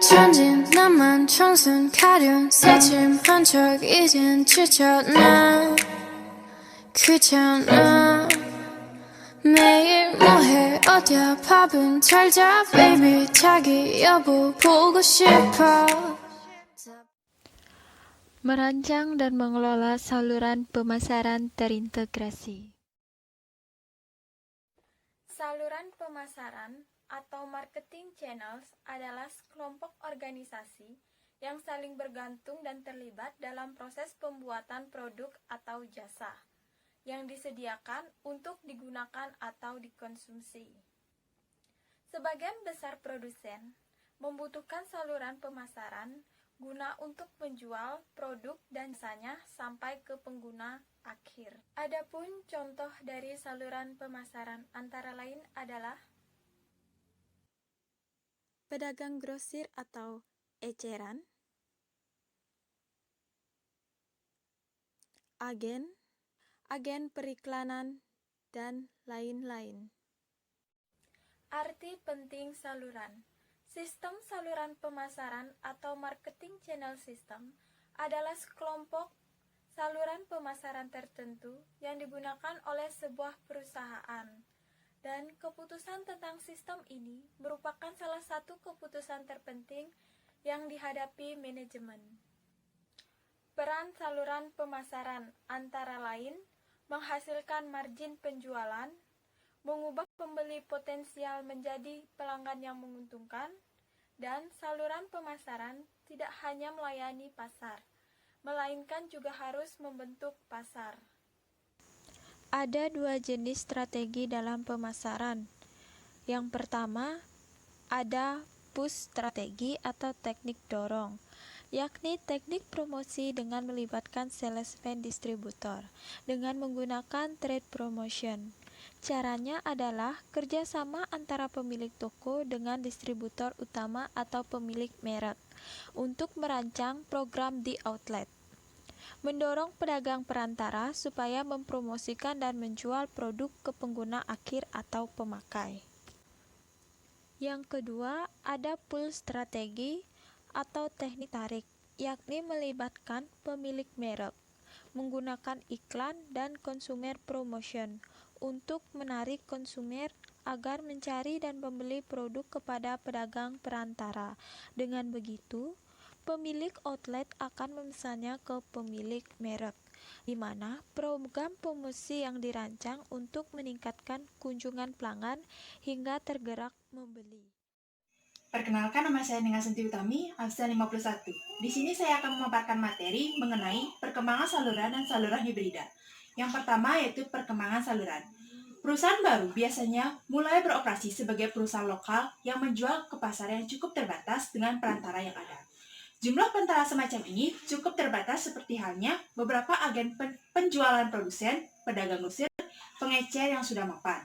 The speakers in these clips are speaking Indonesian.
천진 나만 청순 가련 새침한 척 이젠 지쳤나 귀찮아 매일 뭐해 어디야 밥은 잘자 baby 자기 여보 보고 싶어. Merancang dan mengelola saluran pemasaran terintegrasi. Saluran pemasaran atau marketing channels adalah sekelompok organisasi yang saling bergantung dan terlibat dalam proses pembuatan produk atau jasa yang disediakan untuk digunakan atau dikonsumsi. Sebagian besar produsen membutuhkan saluran pemasaran guna untuk menjual produk dan jasanya sampai ke pengguna akhir. Adapun contoh dari saluran pemasaran antara lain adalah pedagang grosir atau eceran, agen periklanan, dan lain-lain. Arti penting saluran. Sistem saluran pemasaran atau marketing channel system adalah sekelompok saluran pemasaran tertentu yang digunakan oleh sebuah perusahaan, dan keputusan tentang sistem ini merupakan salah satu keputusan terpenting yang dihadapi manajemen. Peran saluran pemasaran antara lain menghasilkan margin penjualan, mengubah pembeli potensial menjadi pelanggan yang menguntungkan, dan saluran pemasaran tidak hanya melayani pasar, melainkan juga harus membentuk pasar. Ada dua jenis strategi dalam pemasaran. Yang pertama, ada push strategi atau teknik dorong, yakni teknik promosi dengan melibatkan salesman distributor dengan menggunakan trade promotion. Caranya adalah kerjasama antara pemilik toko dengan distributor utama atau pemilik merek untuk merancang program di outlet. Mendorong pedagang perantara supaya mempromosikan dan menjual produk ke pengguna akhir atau pemakai. Yang kedua, ada pull strategi atau teknik tarik, yakni melibatkan pemilik merek, menggunakan iklan dan consumer promotion untuk menarik konsumer agar mencari dan membeli produk kepada pedagang perantara. Dengan begitu, pemilik outlet akan memesannya ke pemilik merek, di mana program promosi yang dirancang untuk meningkatkan kunjungan pelanggan hingga tergerak membeli. Perkenalkan, nama saya Ninga Senti Utami, absen 51. Di sini saya akan memaparkan materi mengenai perkembangan saluran dan saluran hibrida. Yang pertama yaitu perkembangan saluran. Perusahaan baru biasanya mulai beroperasi sebagai perusahaan lokal yang menjual ke pasar yang cukup terbatas dengan perantara yang ada. Jumlah perantara semacam ini cukup terbatas seperti halnya beberapa agen penjualan produsen, pedagang grosir, pengecer yang sudah mapan.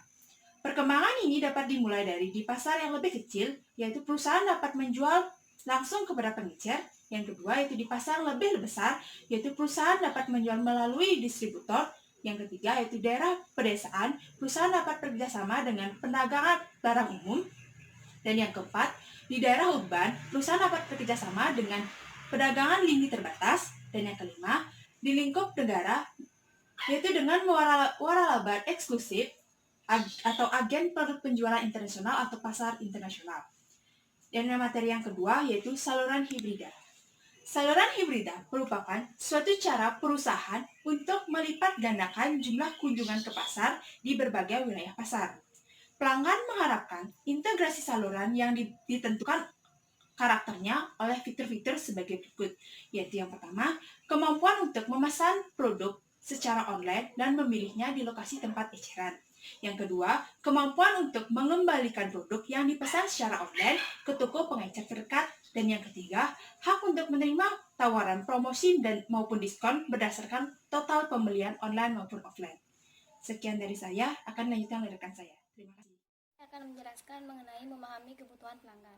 Perkembangan ini dapat dimulai dari di pasar yang lebih kecil, yaitu perusahaan dapat menjual langsung kepada pengecer. Yang kedua yaitu di pasar lebih besar, yaitu perusahaan dapat menjual melalui distributor. Yang ketiga yaitu daerah pedesaan, perusahaan dapat bekerjasama dengan perdagangan barang umum. Dan yang keempat, di daerah urban, perusahaan dapat bekerjasama dengan perdagangan lini terbatas. Dan yang kelima, di lingkup negara, yaitu dengan waralaba eksklusif atau agen produk penjualan internasional atau pasar internasional. Dan materi yang kedua yaitu saluran hibrida. Saluran hibrida merupakan suatu cara perusahaan untuk melipat gandakan jumlah kunjungan ke pasar di berbagai wilayah pasar. Pelanggan mengharapkan integrasi saluran yang ditentukan karakternya oleh fitur-fitur sebagai berikut, yaitu yang pertama, kemampuan untuk memesan produk secara online dan memilihnya di lokasi tempat eceran. Yang kedua, kemampuan untuk mengembalikan produk yang dipesan secara online ke toko pengecer terdekat. Dan yang ketiga, hak untuk menerima tawaran promosi dan maupun diskon berdasarkan total pembelian online maupun offline. Sekian dari saya, akan lanjutkan oleh rekan saya. Terima kasih. Saya akan menjelaskan mengenai memahami kebutuhan pelanggan.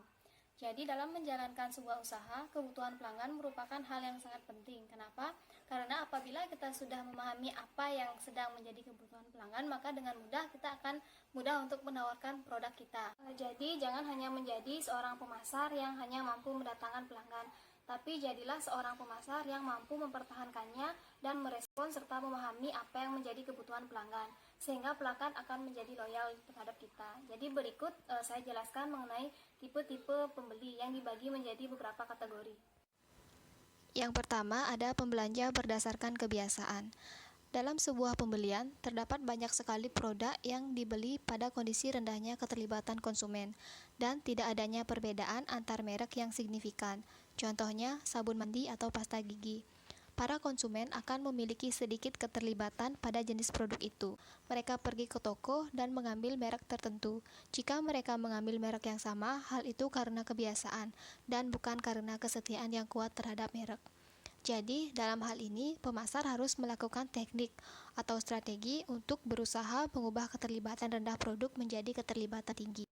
Jadi dalam menjalankan sebuah usaha, kebutuhan pelanggan merupakan hal yang sangat penting. Kenapa? Karena apabila kita sudah memahami apa yang sedang menjadi kebutuhan pelanggan, maka dengan mudah kita akan mudah untuk menawarkan produk kita. Jadi jangan hanya menjadi seorang pemasar yang hanya mampu mendatangkan pelanggan, tapi jadilah seorang pemasar yang mampu mempertahankannya dan merespon serta memahami apa yang menjadi kebutuhan pelanggan, sehingga pelanggan akan menjadi loyal terhadap kita. Jadi berikut saya jelaskan mengenai tipe-tipe pembeli yang dibagi menjadi beberapa kategori. Yang pertama ada pembelanja berdasarkan kebiasaan. Dalam sebuah pembelian, terdapat banyak sekali produk yang dibeli pada kondisi rendahnya keterlibatan konsumen dan tidak adanya perbedaan antar merek yang signifikan. Contohnya, sabun mandi atau pasta gigi. Para konsumen akan memiliki sedikit keterlibatan pada jenis produk itu. Mereka pergi ke toko dan mengambil merek tertentu. Jika mereka mengambil merek yang sama, hal itu karena kebiasaan dan bukan karena kesetiaan yang kuat terhadap merek. Jadi, dalam hal ini, pemasar harus melakukan teknik atau strategi untuk berusaha mengubah keterlibatan rendah produk menjadi keterlibatan tinggi.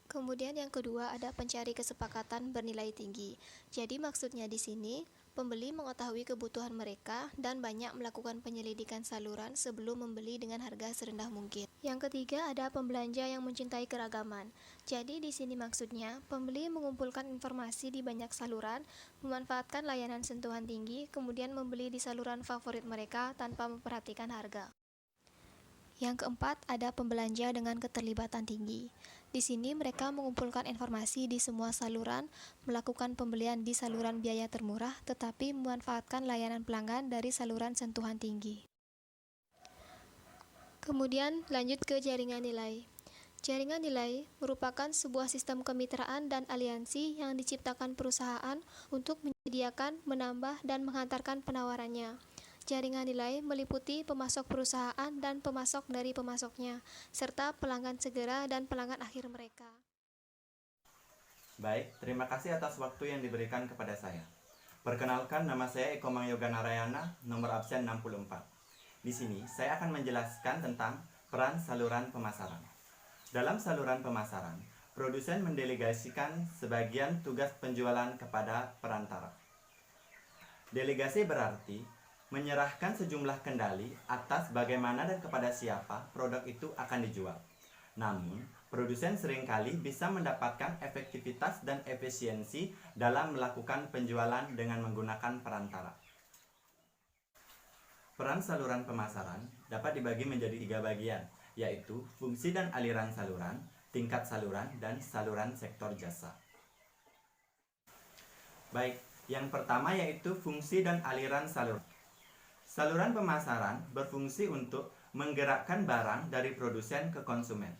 Kemudian yang kedua ada pencari kesepakatan bernilai tinggi. Jadi maksudnya di sini, pembeli mengetahui kebutuhan mereka dan banyak melakukan penyelidikan saluran sebelum membeli dengan harga serendah mungkin. Yang ketiga ada pembelanja yang mencintai keragaman. Jadi di sini maksudnya, pembeli mengumpulkan informasi di banyak saluran, memanfaatkan layanan sentuhan tinggi, kemudian membeli di saluran favorit mereka tanpa memperhatikan harga. Yang keempat, ada pembelanja dengan keterlibatan tinggi. Di sini mereka mengumpulkan informasi di semua saluran, melakukan pembelian di saluran biaya termurah, tetapi memanfaatkan layanan pelanggan dari saluran sentuhan tinggi. Kemudian lanjut ke jaringan nilai. Jaringan nilai merupakan sebuah sistem kemitraan dan aliansi yang diciptakan perusahaan untuk menyediakan, menambah, dan menghantarkan penawarannya. Jaringan nilai meliputi pemasok perusahaan dan pemasok dari pemasoknya, serta pelanggan segera dan pelanggan akhir mereka. Baik, terima kasih atas waktu yang diberikan kepada saya. Perkenalkan, nama saya Eko Mangyoga Narayana, nomor absen 64. Di sini, saya akan menjelaskan tentang peran saluran pemasaran. Dalam saluran pemasaran, produsen mendelegasikan sebagian tugas penjualan kepada perantara. Delegasi berarti menyerahkan sejumlah kendali atas bagaimana dan kepada siapa produk itu akan dijual. Namun, produsen seringkali bisa mendapatkan efektivitas dan efisiensi dalam melakukan penjualan dengan menggunakan perantara. Peran saluran pemasaran dapat dibagi menjadi 3 bagian, yaitu fungsi dan aliran saluran, tingkat saluran, dan saluran sektor jasa. Baik, yang pertama yaitu fungsi dan aliran saluran. Saluran pemasaran berfungsi untuk menggerakkan barang dari produsen ke konsumen.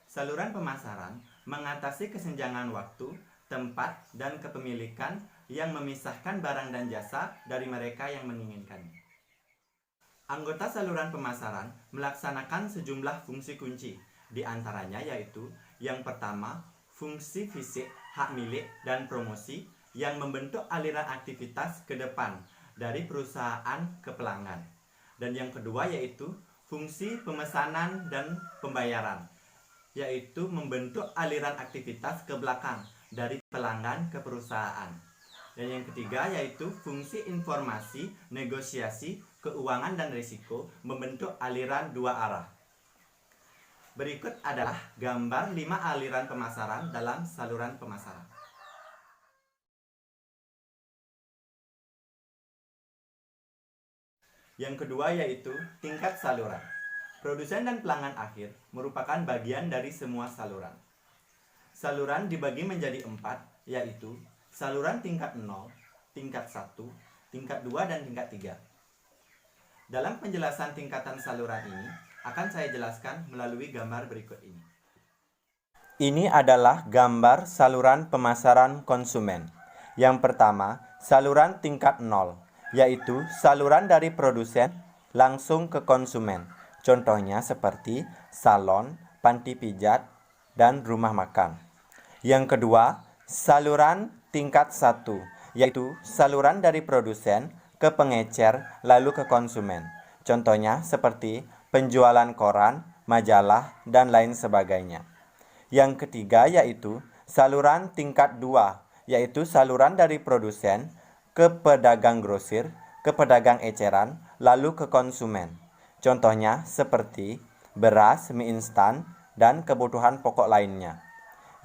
Saluran pemasaran mengatasi kesenjangan waktu, tempat, dan kepemilikan yang memisahkan barang dan jasa dari mereka yang menginginkannya. Anggota saluran pemasaran melaksanakan sejumlah fungsi kunci, di antaranya yaitu yang pertama, fungsi fisik, hak milik, dan promosi yang membentuk aliran aktivitas ke depan dari perusahaan ke pelanggan. Dan yang kedua yaitu fungsi pemesanan dan pembayaran, yaitu membentuk aliran aktivitas ke belakang dari pelanggan ke perusahaan. Dan yang ketiga yaitu fungsi informasi, negosiasi, keuangan, dan risiko, membentuk aliran 2 arah. Berikut adalah gambar 5 aliran pemasaran dalam saluran pemasaran. Yang kedua yaitu tingkat saluran. Produsen dan pelanggan akhir merupakan bagian dari semua saluran. Saluran dibagi menjadi 4, yaitu saluran tingkat 0, tingkat 1, tingkat 2, dan tingkat 3. Dalam penjelasan tingkatan saluran ini, akan saya jelaskan melalui gambar berikut ini. Ini adalah gambar saluran pemasaran konsumen. Yang pertama, saluran tingkat 0. Yaitu saluran dari produsen langsung ke konsumen. Contohnya seperti salon, panti pijat, dan rumah makan. Yang kedua, saluran tingkat 1, yaitu saluran dari produsen ke pengecer lalu ke konsumen. Contohnya seperti penjualan koran, majalah, dan lain sebagainya. Yang ketiga yaitu saluran tingkat 2, yaitu saluran dari produsen ke pedagang grosir, ke pedagang eceran, lalu ke konsumen. Contohnya seperti beras, mie instan, dan kebutuhan pokok lainnya.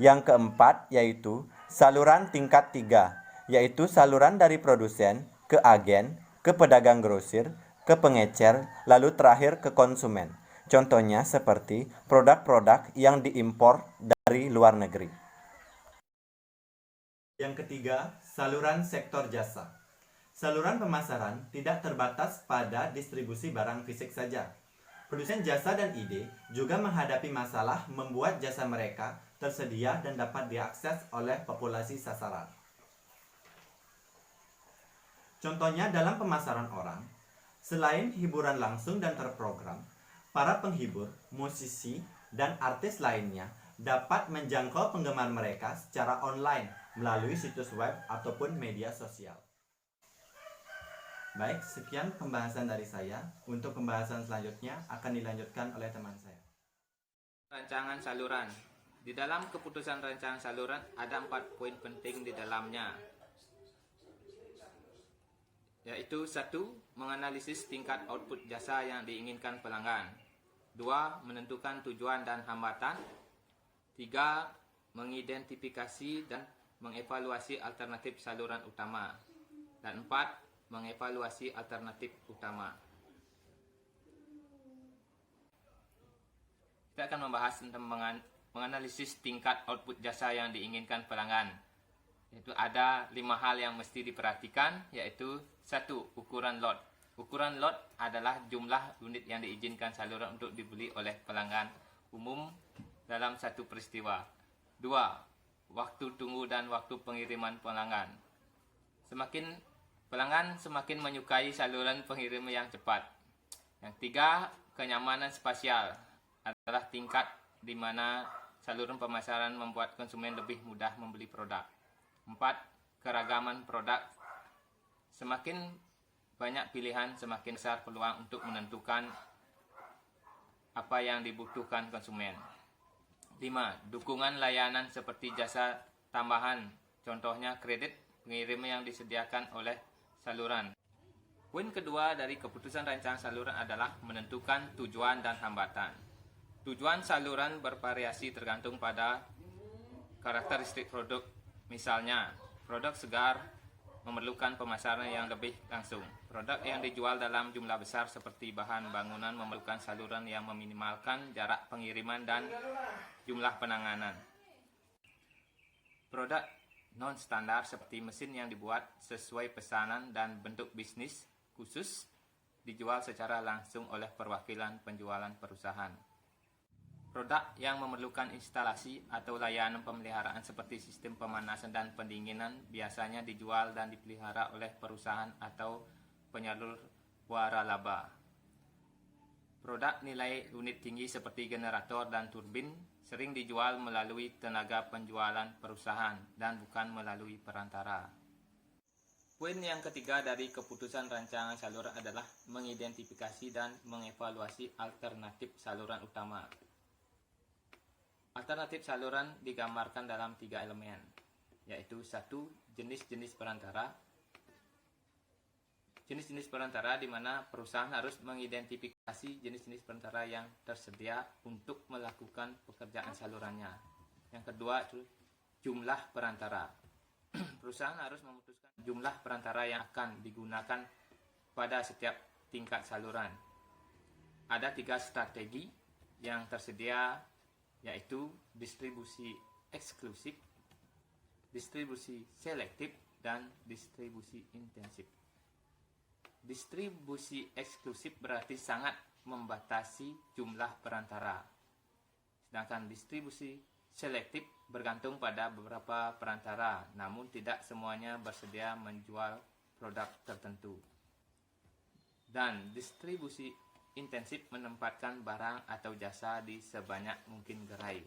Yang keempat yaitu saluran tingkat 3, yaitu saluran dari produsen ke agen, ke pedagang grosir, ke pengecer, lalu terakhir ke konsumen. Contohnya seperti produk-produk yang diimpor dari luar negeri. Yang ketiga, saluran sektor jasa. Saluran pemasaran tidak terbatas pada distribusi barang fisik saja. Produsen jasa dan ide juga menghadapi masalah membuat jasa mereka tersedia dan dapat diakses oleh populasi sasaran. Contohnya dalam pemasaran orang, selain hiburan langsung dan terprogram, para penghibur, musisi, dan artis lainnya dapat menjangkau penggemar mereka secara online melalui situs web ataupun media sosial. Baik, sekian pembahasan dari saya. Untuk pembahasan selanjutnya akan dilanjutkan oleh teman saya. Rancangan saluran. Di dalam keputusan rancangan saluran ada 4 poin penting di dalamnya. Yaitu 1. Menganalisis tingkat output jasa yang diinginkan pelanggan. 2. Menentukan tujuan dan hambatan. 3. Mengidentifikasi dan mengevaluasi alternatif saluran utama. Dan 4. Mengevaluasi alternatif utama. Kita akan membahas tentang menganalisis tingkat output jasa yang diinginkan pelanggan. Yaitu ada 5 hal yang mesti diperhatikan, yaitu 1. Ukuran lot. Ukuran lot adalah jumlah unit yang diizinkan saluran untuk dibeli oleh pelanggan umum dalam satu peristiwa. 2. Waktu tunggu dan waktu pengiriman pelanggan. Pelanggan semakin menyukai saluran pengiriman yang cepat. Yang 3. Kenyamanan spasial adalah tingkat di mana saluran pemasaran membuat konsumen lebih mudah membeli produk. 4. Keragaman produk. Semakin banyak pilihan, semakin besar peluang untuk menentukan apa yang dibutuhkan konsumen. 5. Dukungan layanan seperti jasa tambahan, contohnya kredit pengiriman yang disediakan oleh saluran. Poin kedua dari keputusan rancangan saluran adalah menentukan tujuan dan hambatan. Tujuan saluran bervariasi tergantung pada karakteristik produk. Misalnya, produk segar memerlukan pemasaran yang lebih langsung. Produk yang dijual dalam jumlah besar seperti bahan bangunan memerlukan saluran yang meminimalkan jarak pengiriman dan jumlah penanganan. Produk non-standar seperti mesin yang dibuat sesuai pesanan dan bentuk bisnis khusus dijual secara langsung oleh perwakilan penjualan perusahaan. Produk yang memerlukan instalasi atau layanan pemeliharaan seperti sistem pemanasan dan pendinginan biasanya dijual dan dipelihara oleh perusahaan atau penyalur waralaba. Produk nilai unit tinggi seperti generator dan turbin sering dijual melalui tenaga penjualan perusahaan dan bukan melalui perantara. Poin yang ketiga dari keputusan rancangan saluran adalah mengidentifikasi dan mengevaluasi alternatif saluran utama. Alternatif saluran digambarkan dalam 3 elemen, yaitu 1. Jenis-jenis perantara. Jenis-jenis perantara di mana perusahaan harus mengidentifikasi jenis-jenis perantara yang tersedia untuk melakukan pekerjaan salurannya. Yang kedua itu jumlah perantara. Perusahaan harus memutuskan jumlah perantara yang akan digunakan pada setiap tingkat saluran. Ada 3 strategi yang tersedia, yaitu distribusi eksklusif, distribusi selektif, dan distribusi intensif. Distribusi eksklusif berarti sangat membatasi jumlah perantara. Sedangkan distribusi selektif bergantung pada beberapa perantara, namun tidak semuanya bersedia menjual produk tertentu. Dan distribusi intensif menempatkan barang atau jasa di sebanyak mungkin gerai.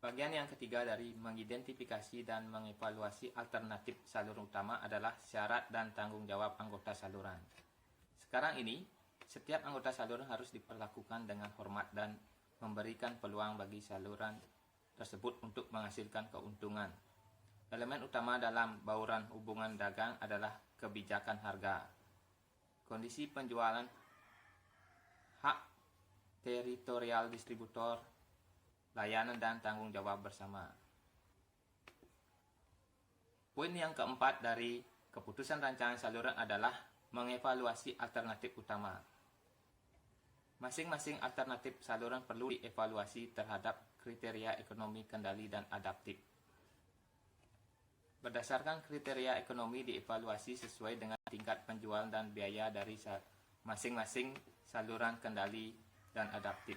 Bagian yang ketiga dari mengidentifikasi dan mengevaluasi alternatif saluran utama adalah syarat dan tanggung jawab anggota saluran. Sekarang ini, setiap anggota saluran harus diperlakukan dengan hormat dan memberikan peluang bagi saluran tersebut untuk menghasilkan keuntungan. Elemen utama dalam bauran hubungan dagang adalah kebijakan harga, kondisi penjualan, hak teritorial distributor, layanan dan tanggung jawab bersama. Poin yang keempat dari keputusan rancangan saluran adalah mengevaluasi alternatif utama. Masing-masing alternatif saluran perlu dievaluasi terhadap kriteria ekonomi kendali dan adaptif. Berdasarkan kriteria ekonomi dievaluasi sesuai dengan tingkat penjualan dan biaya dari masing-masing saluran kendali dan adaptif.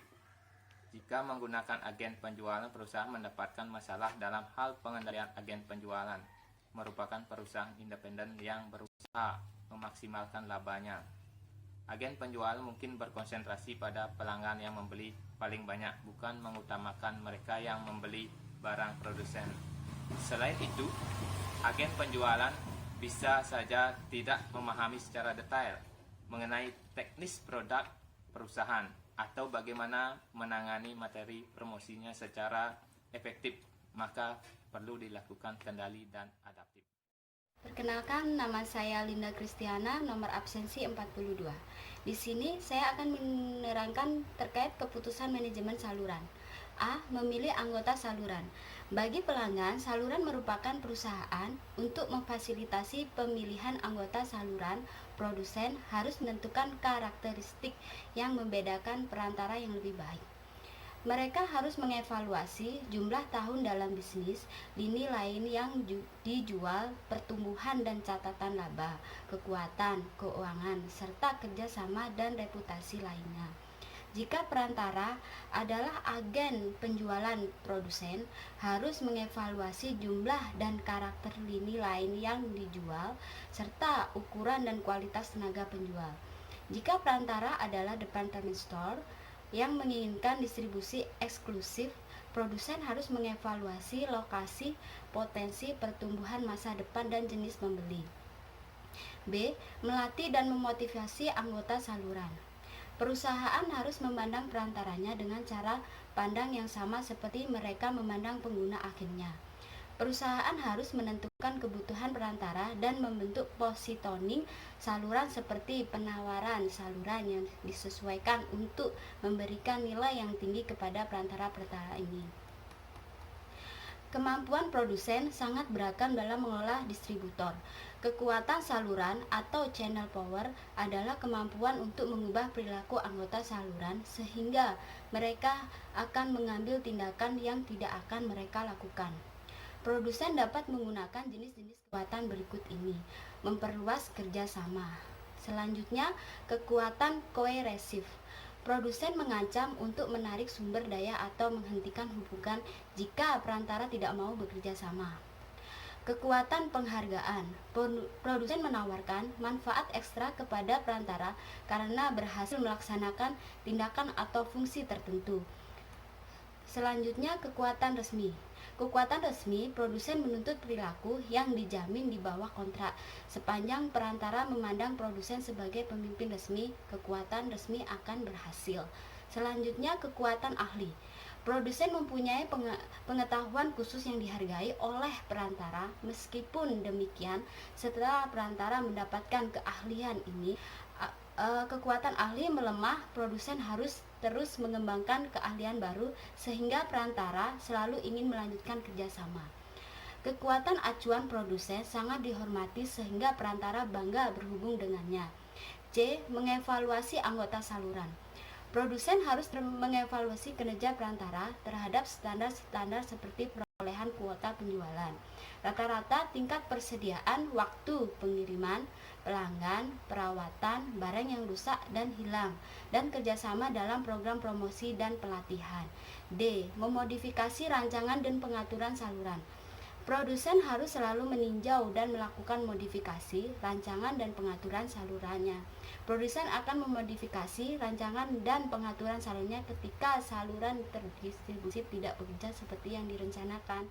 Jika menggunakan agen penjualan, perusahaan mendapatkan masalah dalam hal pengendalian agen penjualan, merupakan perusahaan independen yang berusaha memaksimalkan labanya. Agen penjual mungkin berkonsentrasi pada pelanggan yang membeli paling banyak, bukan mengutamakan mereka yang membeli barang produsen. Selain itu, agen penjualan bisa saja tidak memahami secara detail mengenai teknis produk perusahaan atau bagaimana menangani materi promosinya secara efektif, maka perlu dilakukan kendali dan adaptif. Perkenalkan, nama saya Linda Kristiana, nomor absensi 42. Di sini saya akan menerangkan terkait keputusan manajemen saluran. A. Memilih anggota saluran. Bagi pelanggan, saluran merupakan perusahaan. Untuk memfasilitasi pemilihan anggota saluran, produsen harus menentukan karakteristik yang membedakan perantara yang lebih baik. Mereka harus mengevaluasi jumlah tahun dalam bisnis, lini lain yang dijual, pertumbuhan dan catatan laba, kekuatan, keuangan, serta kerjasama dan reputasi lainnya. Jika perantara adalah agen penjualan, produsen harus mengevaluasi jumlah dan karakter lini lain yang dijual, serta ukuran dan kualitas tenaga penjual. Jika perantara adalah department store yang menginginkan distribusi eksklusif, produsen harus mengevaluasi lokasi, potensi pertumbuhan masa depan dan jenis pembeli. B. Melatih dan memotivasi anggota saluran. Perusahaan harus memandang perantaranya dengan cara pandang yang sama seperti mereka memandang pengguna akhirnya. Perusahaan harus menentukan kebutuhan perantara dan membentuk positioning saluran seperti penawaran saluran yang disesuaikan untuk memberikan nilai yang tinggi kepada perantara-perantara ini. Kemampuan produsen sangat beragam dalam mengelola distributor. Kekuatan saluran atau channel power adalah kemampuan untuk mengubah perilaku anggota saluran sehingga mereka akan mengambil tindakan yang tidak akan mereka lakukan. Produsen dapat menggunakan jenis-jenis kekuatan berikut ini. Memperluas kerjasama. Selanjutnya, kekuatan koeresif. Produsen mengancam untuk menarik sumber daya atau menghentikan hubungan jika perantara tidak mau bekerja sama. Kekuatan penghargaan. Produsen menawarkan manfaat ekstra kepada perantara karena berhasil melaksanakan tindakan atau fungsi tertentu. Selanjutnya, kekuatan resmi. Kekuatan resmi, produsen menuntut perilaku yang dijamin di bawah kontrak. Sepanjang perantara memandang produsen sebagai pemimpin resmi, kekuatan resmi akan berhasil. Selanjutnya, kekuatan ahli. Produsen mempunyai pengetahuan khusus yang dihargai oleh perantara. Meskipun demikian, setelah perantara mendapatkan keahlian ini, kekuatan ahli melemah. Produsen harus terus mengembangkan keahlian baru sehingga perantara selalu ingin melanjutkan kerjasama. Kekuatan acuan produsen sangat dihormati sehingga perantara bangga berhubung dengannya. C. Mengevaluasi anggota saluran. Produsen harus mengevaluasi kinerja perantara terhadap standar-standar seperti perolehan kuota penjualan, rata-rata tingkat persediaan, waktu pengiriman, pelanggan, perawatan, barang yang rusak dan hilang, dan kerjasama dalam program promosi dan pelatihan. D. Memodifikasi rancangan dan pengaturan saluran. Produsen harus selalu meninjau dan melakukan modifikasi rancangan dan pengaturan salurannya. Produsen akan memodifikasi rancangan dan pengaturan salurannya ketika saluran terdistribusi tidak bekerja seperti yang direncanakan.